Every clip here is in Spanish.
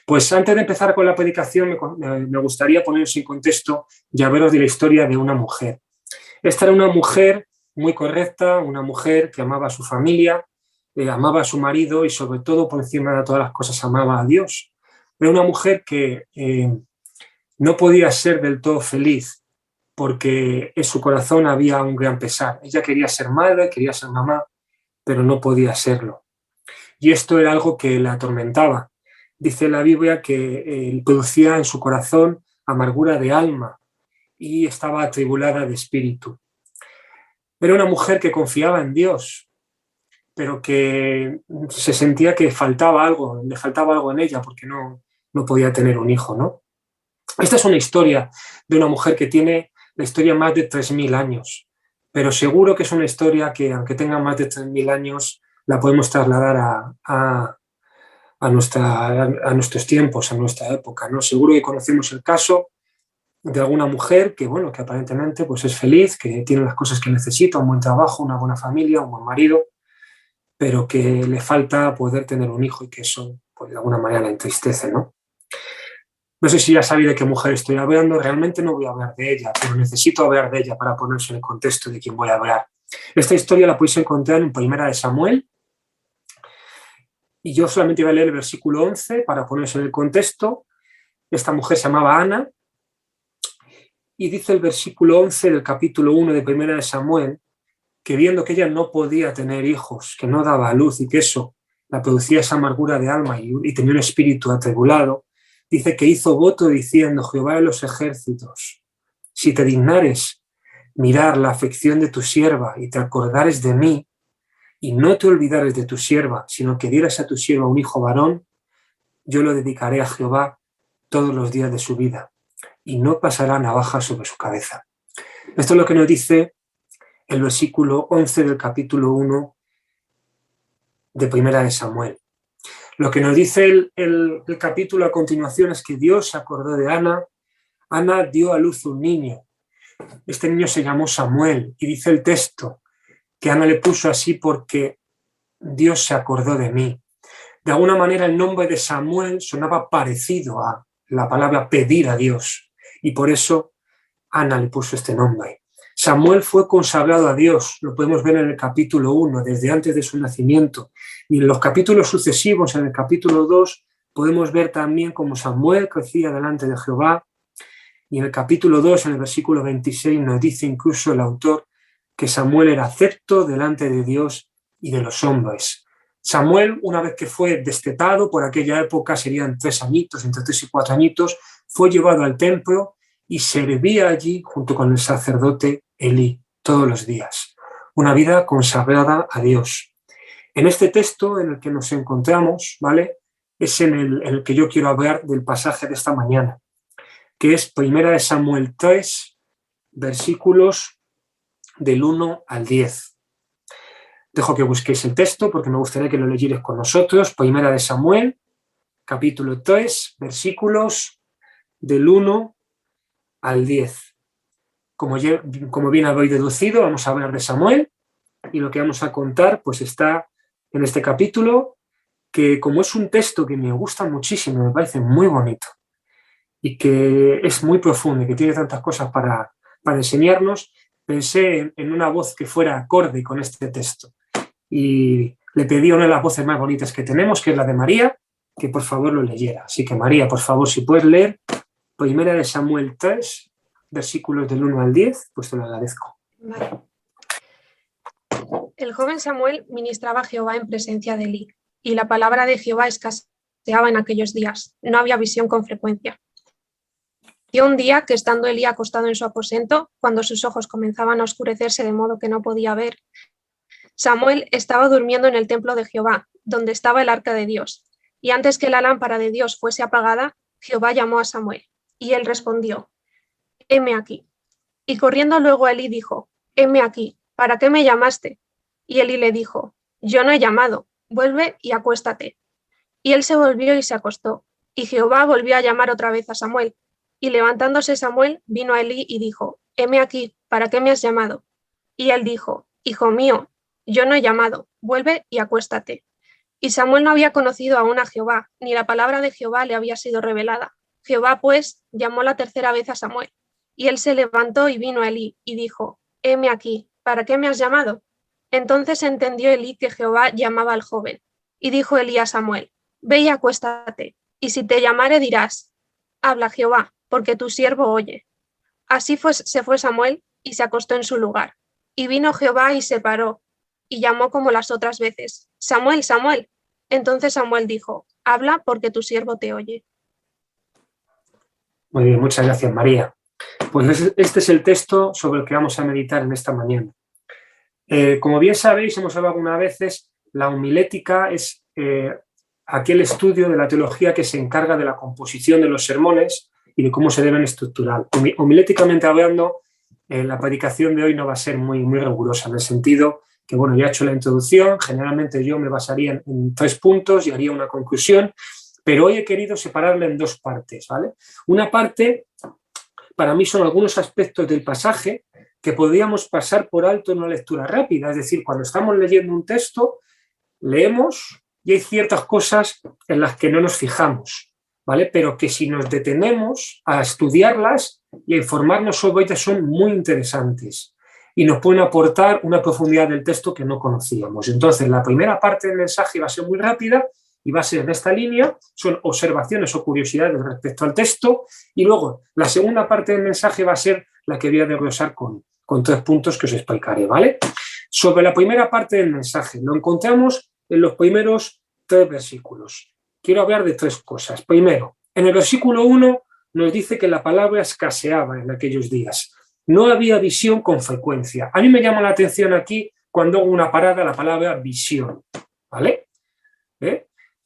Pues antes de empezar con la predicación, me gustaría poneros en contexto y hablaros de la historia de una mujer. Esta era una mujer muy correcta, una mujer que amaba a su familia, amaba a su marido y sobre todo, por encima de todas las cosas, amaba a Dios. Era una mujer que no podía ser del todo feliz porque en su corazón había un gran pesar. Ella quería ser madre, quería ser mamá, pero no podía serlo. Y esto era algo que la atormentaba. Dice la Biblia que producía en su corazón amargura de alma y estaba atribulada de espíritu. Era una mujer que confiaba en Dios, pero que se sentía que faltaba algo, le faltaba algo en ella porque no podía tener un hijo, ¿no? Esta es una historia de una mujer que tiene la historia más de 3.000 años, pero seguro que es una historia que, aunque tenga más de 3.000 años, la podemos trasladar a nuestros tiempos, a nuestra época, ¿no? Seguro que conocemos el caso de alguna mujer que, bueno, que aparentemente pues es feliz, que tiene las cosas que necesita, un buen trabajo, una buena familia, un buen marido, pero que le falta poder tener un hijo y que eso, pues, de alguna manera la entristece, ¿no? No sé si ya sabéis de qué mujer estoy hablando, realmente no voy a hablar de ella, pero necesito hablar de ella para ponerse en el contexto de quién voy a hablar. Esta historia la podéis encontrar en Primera de Samuel, y yo solamente voy a leer el versículo 11 para ponerse en el contexto. Esta mujer se llamaba Ana, y dice el versículo 11 del capítulo 1 de Primera de Samuel, que viendo que ella no podía tener hijos, que no daba a luz y que eso la producía esa amargura de alma y tenía un espíritu atribulado, dice que hizo voto diciendo: Jehová de los ejércitos, si te dignares mirar la aflicción de tu sierva y te acordares de mí, y no te olvidares de tu sierva, sino que dieras a tu sierva un hijo varón, yo lo dedicaré a Jehová todos los días de su vida, y no pasará navaja sobre su cabeza. Esto es lo que nos dice el versículo 11 del capítulo 1 de Primera de Samuel. Lo que nos dice el capítulo a continuación es que Dios se acordó de Ana. Ana dio a luz un niño. Este niño se llamó Samuel, y dice el texto que Ana le puso así porque Dios se acordó de mí. De alguna manera el nombre de Samuel sonaba parecido a la palabra pedir a Dios, y por eso Ana le puso este nombre. Samuel fue consagrado a Dios, lo podemos ver en el capítulo 1, desde antes de su nacimiento, y en los capítulos sucesivos, en el capítulo 2, podemos ver también cómo Samuel crecía delante de Jehová, y en el capítulo 2, en el versículo 26, nos dice incluso el autor que Samuel era acepto delante de Dios y de los hombres. Samuel, una vez que fue destetado, por aquella época serían 3 añitos, entre 3 y 4 añitos, fue llevado al templo y servía allí junto con el sacerdote Elí todos los días. Una vida consagrada a Dios. En este texto en el que nos encontramos, ¿vale?, es en el que yo quiero hablar del pasaje de esta mañana, que es Primera de Samuel 3, versículos del 1 al 10. Dejo que busquéis el texto porque me gustaría que lo leyerais con nosotros. Primera de Samuel, capítulo 3, versículos del 1 al 10. Como bien habéis deducido, vamos a hablar de Samuel, y lo que vamos a contar pues está en este capítulo, que como es un texto que me gusta muchísimo, me parece muy bonito y que es muy profundo y que tiene tantas cosas para enseñarnos, pensé en una voz que fuera acorde con este texto. Y le pedí a una de las voces más bonitas que tenemos, que es la de María, que por favor lo leyera. Así que María, por favor, si puedes leer Primera de Samuel 3, versículos del 1 al 10, pues te lo agradezco. Vale. El joven Samuel ministraba a Jehová en presencia de Elí, y la palabra de Jehová escaseaba en aquellos días. No había visión con frecuencia. Y un día que estando Elí acostado en su aposento, cuando sus ojos comenzaban a oscurecerse de modo que no podía ver, Samuel estaba durmiendo en el templo de Jehová, donde estaba el arca de Dios. Y antes que la lámpara de Dios fuese apagada, Jehová llamó a Samuel, y él respondió: heme aquí. Y corriendo luego a Elí dijo: heme aquí, ¿para qué me llamaste? Y Elí le dijo: yo no he llamado, vuelve y acuéstate. Y él se volvió y se acostó. Y Jehová volvió a llamar otra vez a Samuel. Y levantándose Samuel, vino a Elí y dijo: heme aquí, ¿para qué me has llamado? Y él dijo: hijo mío, yo no he llamado, vuelve y acuéstate. Y Samuel no había conocido aún a Jehová, ni la palabra de Jehová le había sido revelada. Jehová, pues, llamó la tercera vez a Samuel. Y él se levantó y vino a Elí, y dijo: Heme aquí, ¿para qué me has llamado? Entonces entendió Elí que Jehová llamaba al joven. Y dijo Elí a Samuel: Ve y acuéstate, y si te llamare dirás: Habla Jehová, porque tu siervo oye. Así se fue Samuel, y se acostó en su lugar. Y vino Jehová y se paró, y llamó como las otras veces: Samuel, Samuel. Entonces Samuel dijo: Habla, porque tu siervo te oye. Muy bien, muchas gracias, María. Pues este es el texto sobre el que vamos a meditar en esta mañana. Como bien sabéis, hemos hablado algunas veces, la homilética es aquel estudio de la teología que se encarga de la composición de los sermones y de cómo se deben estructurar. Homiléticamente hablando, la predicación de hoy no va a ser muy rigurosa, en el sentido que, bueno, ya he hecho la introducción, generalmente yo me basaría en 3 puntos y haría una conclusión, pero hoy he querido separarla en 2 partes, ¿vale? Una parte, para mí, son algunos aspectos del pasaje que podríamos pasar por alto en una lectura rápida, es decir, cuando estamos leyendo un texto, leemos y hay ciertas cosas en las que no nos fijamos, ¿vale? Pero que si nos detenemos a estudiarlas y a informarnos sobre ellas son muy interesantes y nos pueden aportar una profundidad del texto que no conocíamos. Entonces, la primera parte del mensaje va a ser muy rápida y va a ser en esta línea, son observaciones o curiosidades respecto al texto, y luego la segunda parte del mensaje va a ser la que voy a desglosar con 3 puntos que os explicaré, ¿vale? Sobre la primera parte del mensaje, lo encontramos en los primeros 3 versículos. Quiero hablar de 3 cosas. Primero, en el versículo 1 nos dice que la palabra escaseaba en aquellos días. No había visión con frecuencia. A mí me llama la atención aquí, cuando hago una parada, la palabra visión, ¿vale?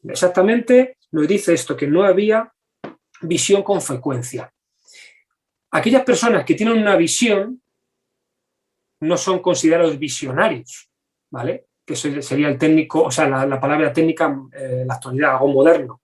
Exactamente nos dice esto, que no había visión con frecuencia. Aquellas personas que tienen una visión no son considerados visionarios, ¿vale? Que sería el técnico, o sea, la palabra técnica en la actualidad, algo moderno,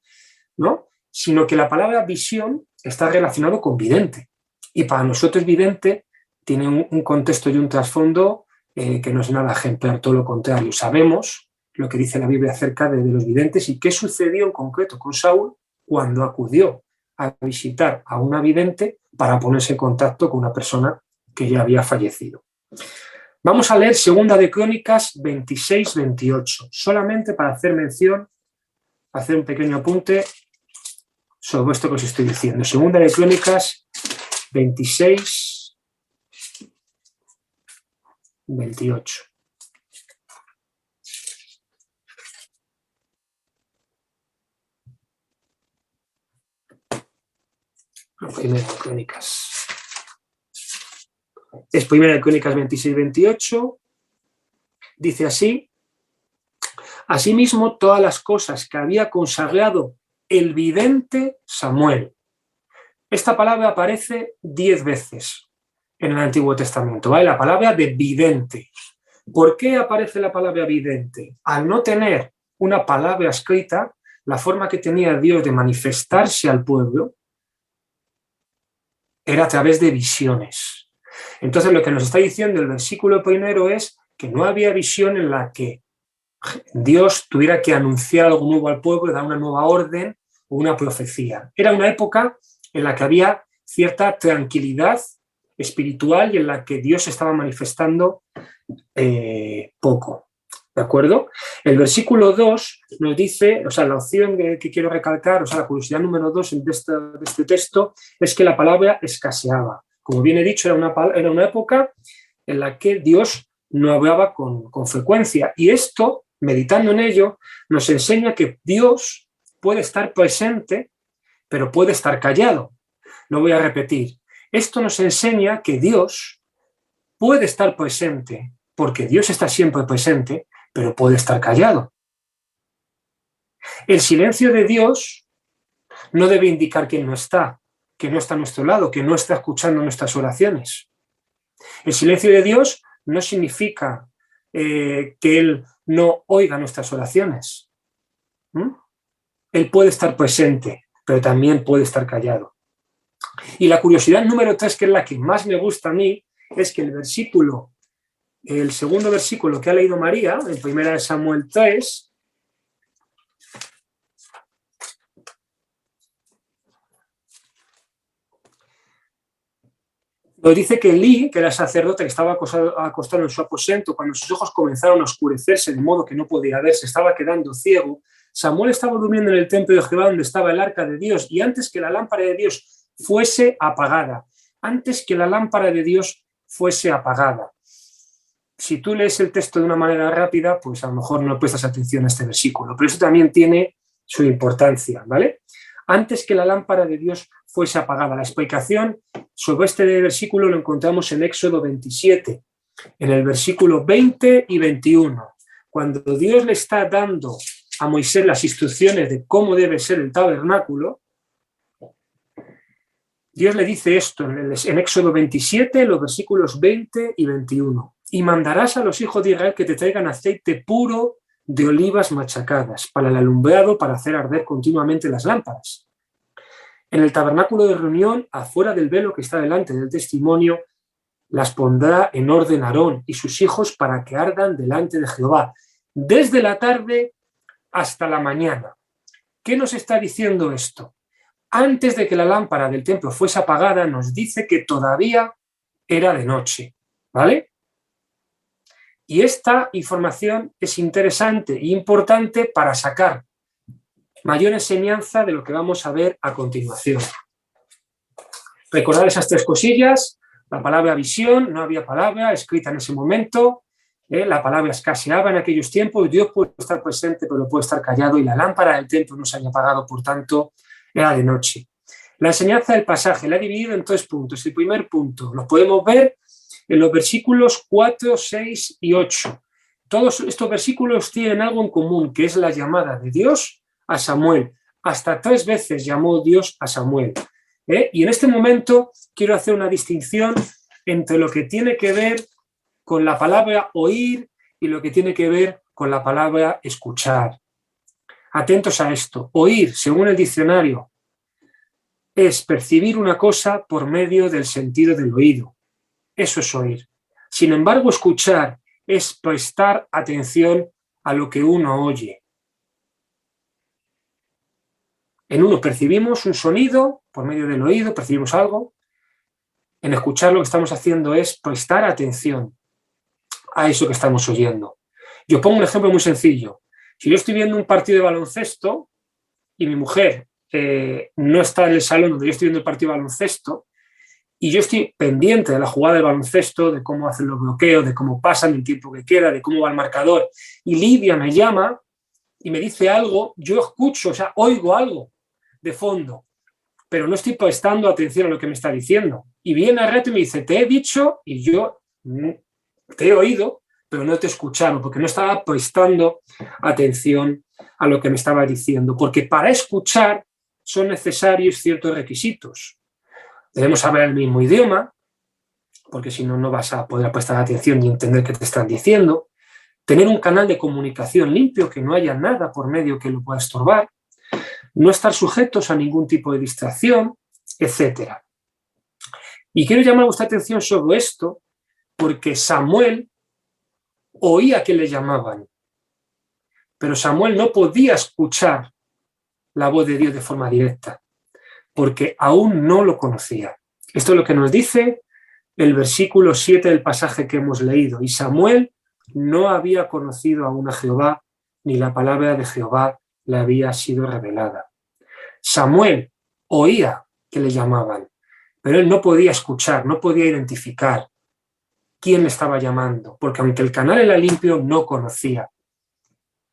¿no? Sino que la palabra visión está relacionado con vidente. Y para nosotros vidente tiene un contexto y un trasfondo que no es nada ejemplar, todo lo contrario. Sabemos lo que dice la Biblia acerca de los videntes y qué sucedió en concreto con Saúl cuando acudió a visitar a una vidente para ponerse en contacto con una persona que ya había fallecido. Vamos a leer 2 de Crónicas 26-28, solamente para hacer mención, hacer un pequeño apunte sobre esto que os estoy diciendo. 2 de Crónicas 26-28. Primera de Crónicas. Es Primera de Crónicas 26-28. Dice así: asimismo, todas las cosas que había consagrado el vidente Samuel. Esta palabra aparece 10 veces en el Antiguo Testamento, ¿vale? La palabra de vidente. ¿Por qué aparece la palabra vidente? Al no tener una palabra escrita, la forma que tenía Dios de manifestarse al pueblo era a través de visiones. Entonces, lo que nos está diciendo el versículo primero es que no había visión en la que Dios tuviera que anunciar algo nuevo al pueblo, dar una nueva orden o una profecía. Era una época en la que había cierta tranquilidad espiritual y en la que Dios estaba manifestando poco. ¿De acuerdo? El versículo 2 nos dice, o sea, la opción que quiero recalcar, o sea, la curiosidad número 2 de este texto es que la palabra escaseaba. Como bien he dicho, era una época en la que Dios no hablaba con frecuencia. Y esto, meditando en ello, nos enseña que Dios puede estar presente, pero puede estar callado. Lo voy a repetir. Esto nos enseña que Dios puede estar presente, porque Dios está siempre presente, pero puede estar callado. El silencio de Dios no debe indicar que no está a nuestro lado, que no está escuchando nuestras oraciones. El silencio de Dios no significa que Él no oiga nuestras oraciones. Él puede estar presente, pero también puede estar callado. Y la curiosidad número 3, que es la que más me gusta a mí, es que el segundo versículo que ha leído María, en 1 Samuel 3, Nos dice que Elí, que era sacerdote, que estaba acostado en su aposento, cuando sus ojos comenzaron a oscurecerse de modo que no podía ver, se estaba quedando ciego. Samuel estaba durmiendo en el templo de Jehová donde estaba el arca de Dios, y antes que la lámpara de Dios fuese apagada, antes que la lámpara de Dios fuese apagada. Si tú lees el texto de una manera rápida, pues a lo mejor no prestas atención a este versículo, pero eso también tiene su importancia, ¿vale? Antes que la lámpara de Dios fuese apagada. La explicación sobre este versículo lo encontramos en Éxodo 27, en el versículo 20 y 21, cuando Dios le está dando a Moisés las instrucciones de cómo debe ser el tabernáculo. Dios le dice esto en Éxodo 27, los versículos 20 y 21. Y mandarás a los hijos de Israel que te traigan aceite puro de olivas machacadas para el alumbrado, para hacer arder continuamente las lámparas. En el tabernáculo de reunión, afuera del velo que está delante del testimonio, las pondrá en orden Aarón y sus hijos para que ardan delante de Jehová, desde la tarde hasta la mañana. ¿Qué nos está diciendo esto? Antes de que la lámpara del templo fuese apagada, nos dice que todavía era de noche, ¿vale? Y esta información es interesante e importante para sacar mayor enseñanza de lo que vamos a ver a continuación. Recordar esas tres cosillas: la palabra visión, no había palabra escrita en ese momento, la palabra escaseaba en aquellos tiempos, Dios puede estar presente pero puede estar callado, y la lámpara del templo no se había apagado, por tanto era de noche. La enseñanza del pasaje la he dividido en 3 puntos. El primer punto lo podemos ver en los versículos 4, 6 y 8. Todos estos versículos tienen algo en común, que es la llamada de Dios a Samuel. Hasta 3 veces llamó Dios a Samuel. Y en este momento quiero hacer una distinción entre lo que tiene que ver con la palabra oír y lo que tiene que ver con la palabra escuchar. Atentos a esto. Oír, según el diccionario, es percibir una cosa por medio del sentido del oído. Eso es oír. Sin embargo, escuchar es prestar atención a lo que uno oye. En uno percibimos un sonido por medio del oído, percibimos algo. En escuchar lo que estamos haciendo es prestar atención a eso que estamos oyendo. Yo pongo un ejemplo muy sencillo. Si yo estoy viendo un partido de baloncesto y mi mujer no está en el salón donde yo estoy viendo el partido de baloncesto, y yo estoy pendiente de la jugada del baloncesto, de cómo hacen los bloqueos, de cómo pasan el tiempo que queda, de cómo va el marcador, y Lidia me llama y me dice algo, yo escucho, o sea, oigo algo de fondo, pero no estoy prestando atención a lo que me está diciendo. Y viene al rato y me dice, te he dicho, y yo te he oído, pero no te he escuchado, porque no estaba prestando atención a lo que me estaba diciendo, porque para escuchar son necesarios ciertos requisitos. Debemos hablar el mismo idioma, porque si no, no vas a poder prestar atención y entender qué te están diciendo. Tener un canal de comunicación limpio, que no haya nada por medio que lo pueda estorbar. No estar sujetos a ningún tipo de distracción, etc. Y quiero llamar vuestra atención sobre esto, porque Samuel oía que le llamaban, pero Samuel no podía escuchar la voz de Dios de forma directa, porque aún no lo conocía. Esto es lo que nos dice el versículo 7 del pasaje que hemos leído. Y Samuel no había conocido aún a Jehová, ni la palabra de Jehová le había sido revelada. Samuel oía que le llamaban, pero él no podía escuchar, no podía identificar quién le estaba llamando, porque aunque el canal era limpio, no conocía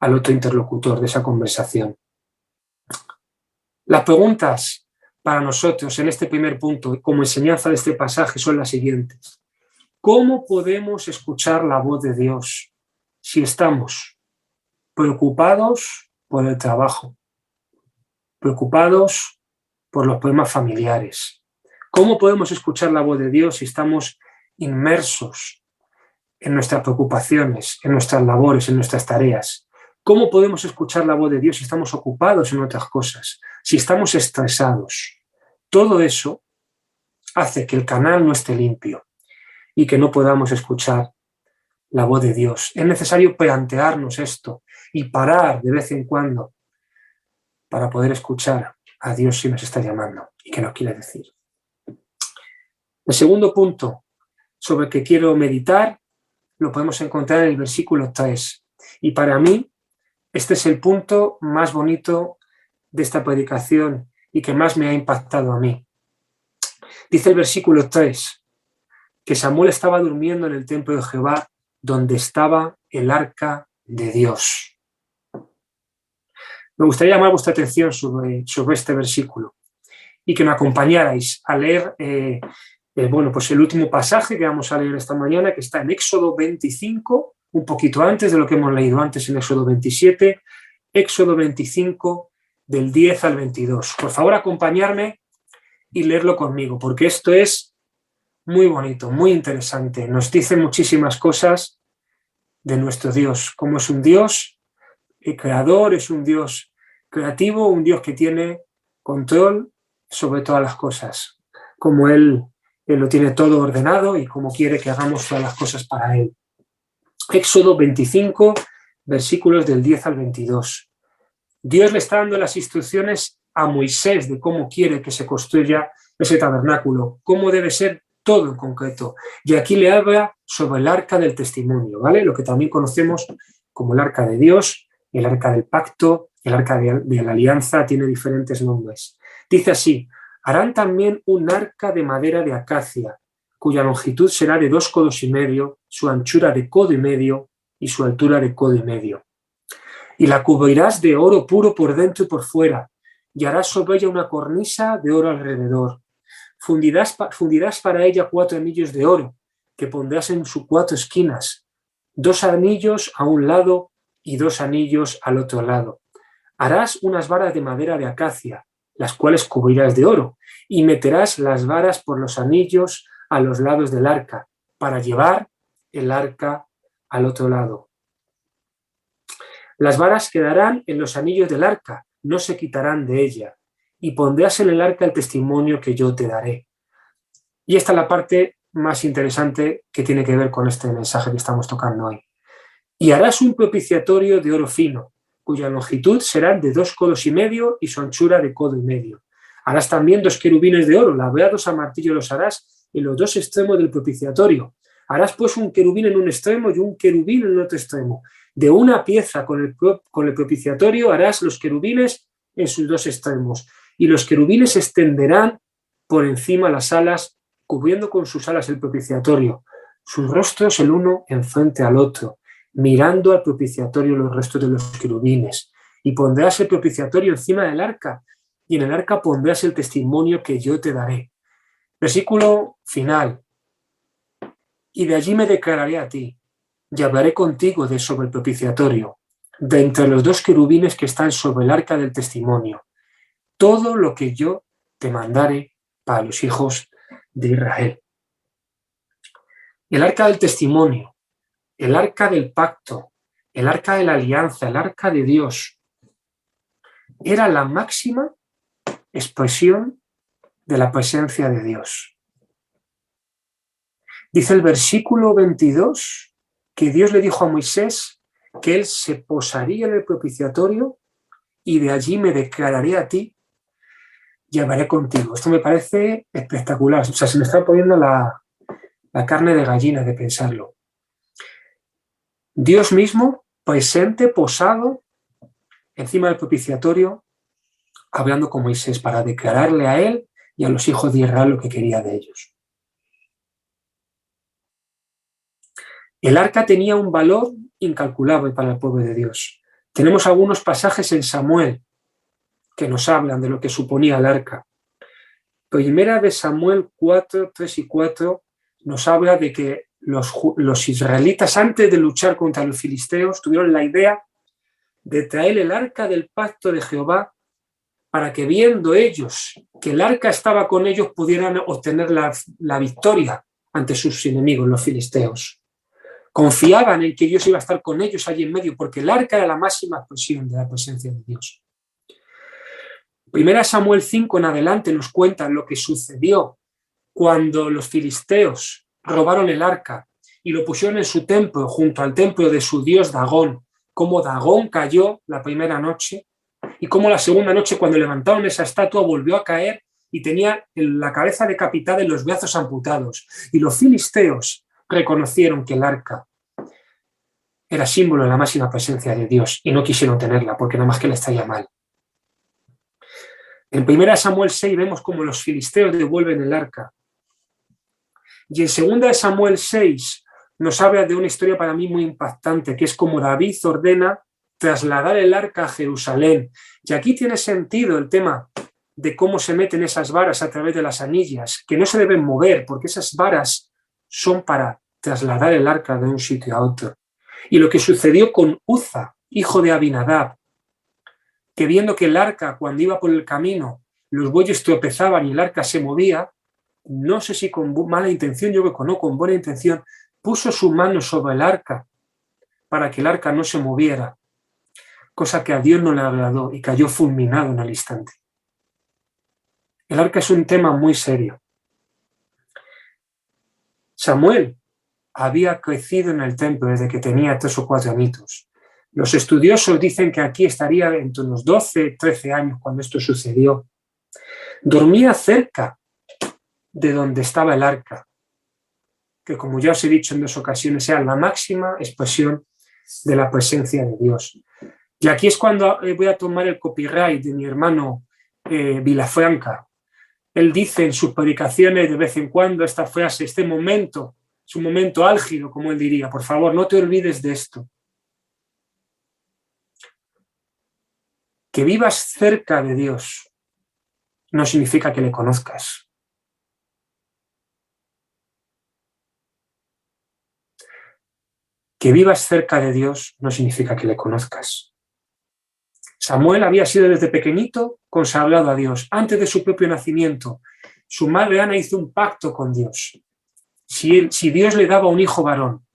al otro interlocutor de esa conversación. Las preguntas para nosotros en este primer punto, como enseñanza de este pasaje, son las siguientes. ¿Cómo podemos escuchar la voz de Dios si estamos preocupados por el trabajo, preocupados por los problemas familiares? ¿Cómo podemos escuchar la voz de Dios si estamos inmersos en nuestras preocupaciones, en nuestras labores, en nuestras tareas? ¿Cómo podemos escuchar la voz de Dios si estamos ocupados en otras cosas, si estamos estresados? Todo eso hace que el canal no esté limpio y que no podamos escuchar la voz de Dios. Es necesario plantearnos esto y parar de vez en cuando para poder escuchar a Dios si nos está llamando y qué nos quiere decir. El segundo punto sobre el que quiero meditar lo podemos encontrar en el versículo 3. Y para mí, este es el punto más bonito de esta predicación y que más me ha impactado a mí. Dice el versículo 3, que Samuel estaba durmiendo en el templo de Jehová, donde estaba el arca de Dios. Me gustaría llamar vuestra atención sobre este versículo y que me acompañarais a leer pues el último pasaje que vamos a leer esta mañana, que está en Éxodo 25, un poquito antes de lo que hemos leído antes en Éxodo 27, Éxodo 25, del 10 al 22. Por favor, acompañarme y leerlo conmigo, porque esto es muy bonito, muy interesante. Nos dice muchísimas cosas de nuestro Dios, como es un Dios creador, es un Dios creativo, un Dios que tiene control sobre todas las cosas, como Él lo tiene todo ordenado y como quiere que hagamos todas las cosas para Él. Éxodo 25, versículos del 10 al 22. Dios le está dando las instrucciones a Moisés de cómo quiere que se construya ese tabernáculo, cómo debe ser todo en concreto. Y aquí le habla sobre el arca del testimonio, ¿vale? Lo que también conocemos como el arca de Dios, el arca del pacto, el arca de la alianza, tiene diferentes nombres. Dice así: harán también un arca de madera de acacia, cuya longitud será de 2 codos y medio, su anchura de codo y medio y su altura de codo y medio. Y la cubrirás de oro puro por dentro y por fuera, y harás sobre ella una cornisa de oro alrededor. Fundirás para ella 4 anillos de oro, que pondrás en sus 4 esquinas, 2 anillos a un lado y 2 anillos al otro lado. Harás unas varas de madera de acacia, las cuales cubrirás de oro, y meterás las varas por los anillos a los lados del arca, para llevar el arca al otro lado. Las varas quedarán en los anillos del arca, no se quitarán de ella, y pondrás en el arca el testimonio que yo te daré. Y esta es la parte más interesante que tiene que ver con este mensaje que estamos tocando hoy. Y harás un propiciatorio de oro fino, cuya longitud será de 2 codos y medio y su anchura de codo y medio. Harás también 2 querubines de oro, labrados a martillo los harás en los 2 extremos del propiciatorio. Harás pues un querubín en un extremo y un querubín en el otro extremo. De una pieza con el propiciatorio harás los querubines en sus 2 extremos, y los querubines se extenderán por encima las alas, cubriendo con sus alas el propiciatorio, sus rostros el uno enfrente al otro, mirando al propiciatorio los restos de los querubines. Y pondrás el propiciatorio encima del arca, y en el arca pondrás el testimonio que yo te daré. Versículo final. Y de allí me declararé a ti, y hablaré contigo sobre el propiciatorio, de entre los 2 querubines que están sobre el arca del testimonio, todo lo que yo te mandare para los hijos de Israel. El arca del testimonio, el arca del pacto, el arca de la alianza, el arca de Dios, era la máxima expresión de la presencia de Dios. Dice el versículo 22 que Dios le dijo a Moisés que él se posaría en el propiciatorio y de allí me declararé a ti y hablaré contigo. Esto me parece espectacular. O sea, se me está poniendo la carne de gallina de pensarlo. Dios mismo, presente, posado, encima del propiciatorio, hablando con Moisés para declararle a él y a los hijos de Israel lo que quería de ellos. El arca tenía un valor incalculable para el pueblo de Dios. Tenemos algunos pasajes en Samuel que nos hablan de lo que suponía el arca. Primera de Samuel 4, 3 y 4 nos habla de que los israelitas, antes de luchar contra los filisteos, tuvieron la idea de traer el arca del pacto de Jehová para que, viendo ellos que el arca estaba con ellos, pudieran obtener la victoria ante sus enemigos, los filisteos. Confiaban en que Dios iba a estar con ellos allí en medio, porque el arca era la máxima expresión de la presencia de Dios. Primera Samuel 5 en adelante nos cuenta lo que sucedió cuando los filisteos robaron el arca y lo pusieron en su templo, junto al templo de su dios Dagón, cómo Dagón cayó la primera noche y cómo la segunda noche, cuando levantaron esa estatua, volvió a caer y tenía la cabeza decapitada y los brazos amputados. Y los filisteos reconocieron que el arca era símbolo de la máxima presencia de Dios y no quisieron tenerla porque nada más que les traía mal. En 1 Samuel 6 vemos cómo los filisteos devuelven el arca. Y en 2 Samuel 6 nos habla de una historia para mí muy impactante, que es como David ordena trasladar el arca a Jerusalén. Y aquí tiene sentido el tema de cómo se meten esas varas a través de las anillas, que no se deben mover, porque esas varas son para trasladar el arca de un sitio a otro. Y lo que sucedió con Uza, hijo de Abinadab, que viendo que el arca, cuando iba por el camino, los bueyes tropezaban y el arca se movía, no sé si con mala intención, yo creo que no, con buena intención, puso su mano sobre el arca para que el arca no se moviera, cosa que a Dios no le agradó y cayó fulminado en el instante. El arca es un tema muy serio. Samuel había crecido en el templo desde que tenía 3 o 4 añitos. Los estudiosos dicen que aquí estaría entre los 12, 13 años cuando esto sucedió. Dormía cerca de donde estaba el arca, que como ya os he dicho en 2 ocasiones, era la máxima expresión de la presencia de Dios. Y aquí es cuando voy a tomar el copyright de mi hermano Vilafranca. Él dice en sus predicaciones de vez en cuando esta frase, este momento, es un momento álgido, como él diría. Por favor, no te olvides de esto. Que vivas cerca de Dios no significa que le conozcas. Que vivas cerca de Dios no significa que le conozcas. Samuel había sido desde pequeñito consagrado a Dios. Antes de su propio nacimiento, su madre Ana hizo un pacto con Dios. Si Dios le daba un hijo varón,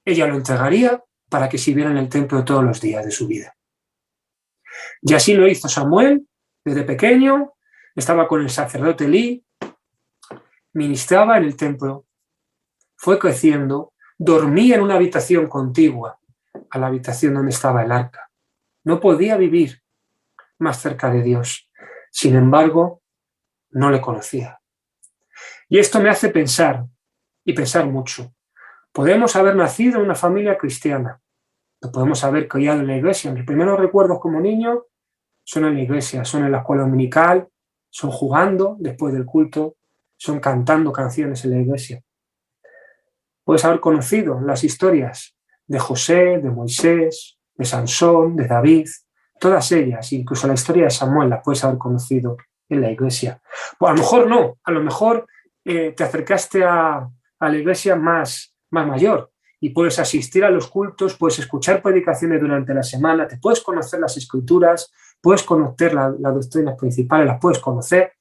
ella lo entregaría para que sirviera en el templo todos los días de su vida. Y así lo hizo Samuel desde pequeño, estaba con el sacerdote Elí, ministraba en el templo, fue creciendo, dormía en una habitación contigua a la habitación donde estaba el arca. No podía vivir más cerca de Dios. Sin embargo, no le conocía. Y esto me hace pensar, y pensar mucho. Podemos haber nacido en una familia cristiana, lo podemos haber criado en la iglesia. Mis primeros recuerdos como niño son en la iglesia, son en la escuela dominical, son jugando después del culto, son cantando canciones en la iglesia. Puedes haber conocido las historias de José, de Moisés, de Sansón, de David, todas ellas, incluso la historia de Samuel, las puedes haber conocido en la iglesia. Pues a lo mejor no, a lo mejor te acercaste a la iglesia más mayor y puedes asistir a los cultos, puedes escuchar predicaciones durante la semana, te puedes conocer las escrituras, puedes conocer las doctrinas principales, las puedes conocer,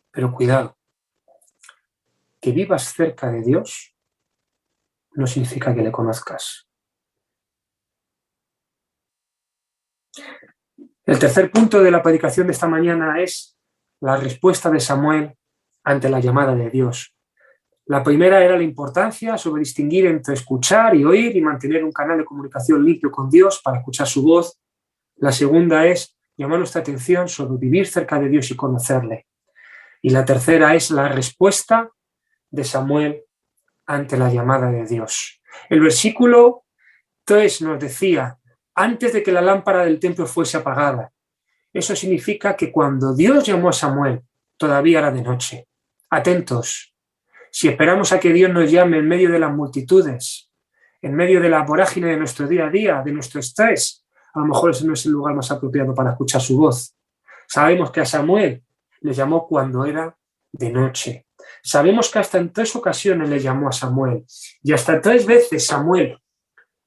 pero cuidado, que vivas cerca de Dios no significa que le conozcas. El tercer punto de la predicación de esta mañana es la respuesta de Samuel ante la llamada de Dios. La primera era la importancia sobre distinguir entre escuchar y oír y mantener un canal de comunicación limpio con Dios para escuchar su voz. La segunda es llamar nuestra atención sobre vivir cerca de Dios y conocerle. Y la tercera es la respuesta de Samuel ante la llamada de Dios. El versículo 3 nos decía, antes de que la lámpara del templo fuese apagada. Eso significa que cuando Dios llamó a Samuel, todavía era de noche. Atentos. Si esperamos a que Dios nos llame en medio de las multitudes, en medio de la vorágine de nuestro día a día, de nuestro estrés, a lo mejor ese no es el lugar más apropiado para escuchar su voz. Sabemos que a Samuel le llamó cuando era de noche. Sabemos que hasta en 3 ocasiones le llamó a Samuel y hasta 3 veces Samuel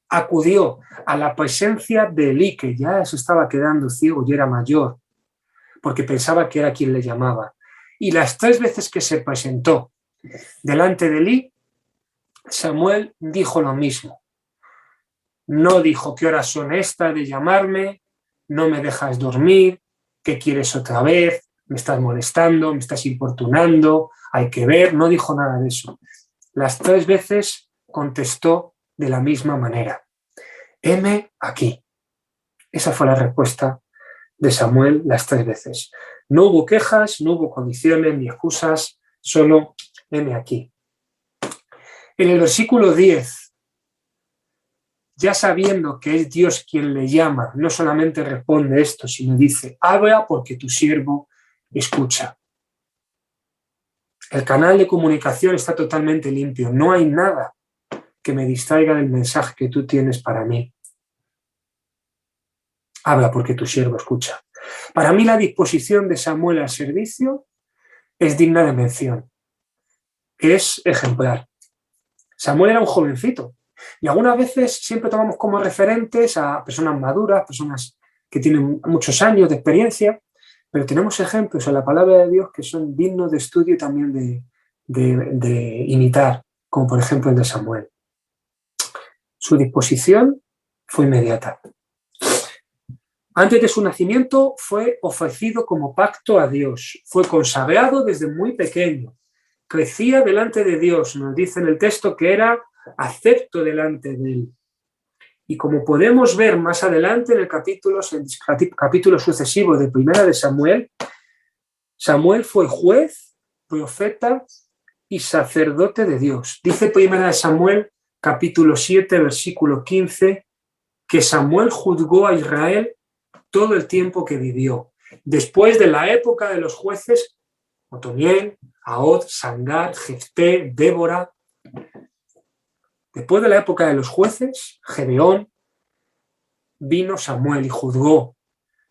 acudió a la presencia de Elí, que ya se estaba quedando ciego y era mayor, porque pensaba que era quien le llamaba. Y las 3 veces que se presentó delante de Elí, Samuel dijo lo mismo. No dijo qué horas son estas de llamarme, no me dejas dormir, ¿qué quieres otra vez? Me estás molestando, me estás importunando, hay que ver, no dijo nada de eso. Las 3 veces contestó de la misma manera. Heme aquí. Esa fue la respuesta de Samuel las 3 veces. No hubo quejas, no hubo condiciones ni excusas, solo heme aquí. En el versículo 10, ya sabiendo que es Dios quien le llama, no solamente responde esto, sino dice, habla porque tu siervo escucha. El canal de comunicación está totalmente limpio, no hay nada que me distraiga del mensaje que tú tienes para mí. Habla porque tu siervo escucha. Para mí la disposición de Samuel al servicio es digna de mención. Es ejemplar. Samuel era un jovencito y algunas veces siempre tomamos como referentes a personas maduras, personas que tienen muchos años de experiencia, pero tenemos ejemplos en la palabra de Dios que son dignos de estudio y también de imitar, como por ejemplo el de Samuel. Su disposición fue inmediata. Antes de su nacimiento fue ofrecido como pacto a Dios, fue consagrado desde muy pequeño, crecía delante de Dios, nos dice en el texto que era acepto delante de él. Y como podemos ver más adelante en el capítulo sucesivo de Primera de Samuel, Samuel fue juez, profeta y sacerdote de Dios. Dice Primera de Samuel, capítulo 7, versículo 15, que Samuel juzgó a Israel todo el tiempo que vivió. Después de la época de los jueces, Otoniel, Ahod, Sangar, Jefté, Débora. Después de la época de los jueces, Gedeón, vino Samuel y juzgó.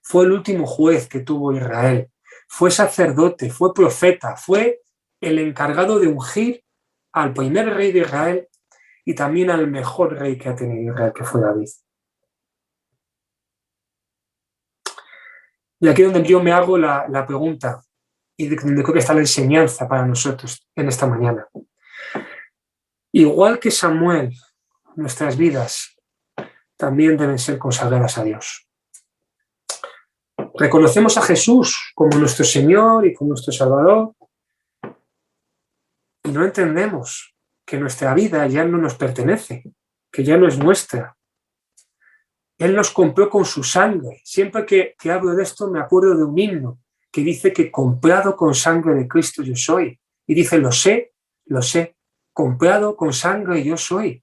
Fue el último juez que tuvo Israel. Fue sacerdote, fue profeta, fue el encargado de ungir al primer rey de Israel y también al mejor rey que ha tenido Israel, que fue David. Y aquí es donde yo me hago la pregunta y donde creo que está la enseñanza para nosotros en esta mañana. Igual que Samuel, nuestras vidas también deben ser consagradas a Dios. Reconocemos a Jesús como nuestro Señor y como nuestro Salvador y no entendemos que nuestra vida ya no nos pertenece, que ya no es nuestra. Él nos compró con su sangre. Siempre que hablo de esto me acuerdo de un himno que dice que comprado con sangre de Cristo yo soy. Y dice, lo sé, comprado con sangre yo soy.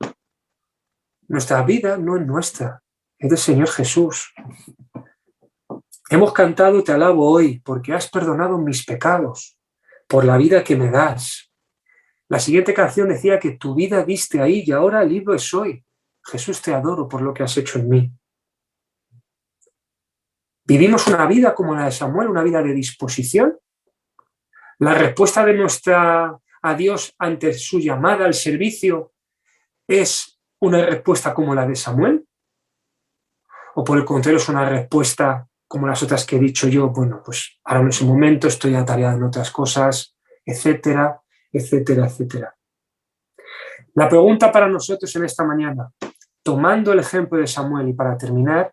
Nuestra vida no es nuestra, es del Señor Jesús. Hemos cantado Te alabo hoy porque has perdonado mis pecados, por la vida que me das. La siguiente canción decía que tu vida diste ahí y ahora libre soy. Jesús, te adoro por lo que has hecho en mí. ¿Vivimos una vida como la de Samuel, una vida de disposición? ¿La respuesta de a Dios ante su llamada al servicio es una respuesta como la de Samuel? ¿O por el contrario es una respuesta como las otras que he dicho yo? Bueno, pues ahora en ese momento estoy atareado en otras cosas, etcétera, etcétera, etcétera. La pregunta para nosotros en esta mañana, tomando el ejemplo de Samuel y para terminar,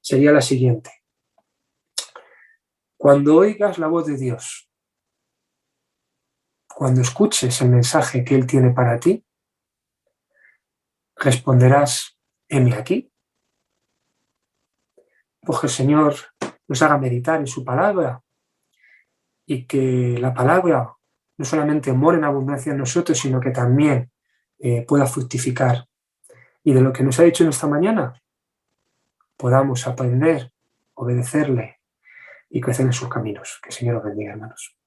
sería la siguiente. Cuando oigas la voz de Dios, cuando escuches el mensaje que Él tiene para ti, responderás, heme aquí. Pues que el Señor nos haga meditar en su palabra y que la palabra no solamente more en abundancia en nosotros, sino que también pueda fructificar. Y de lo que nos ha dicho en esta mañana, podamos aprender, obedecerle y crecer en sus caminos. Que el Señor os bendiga, hermanos.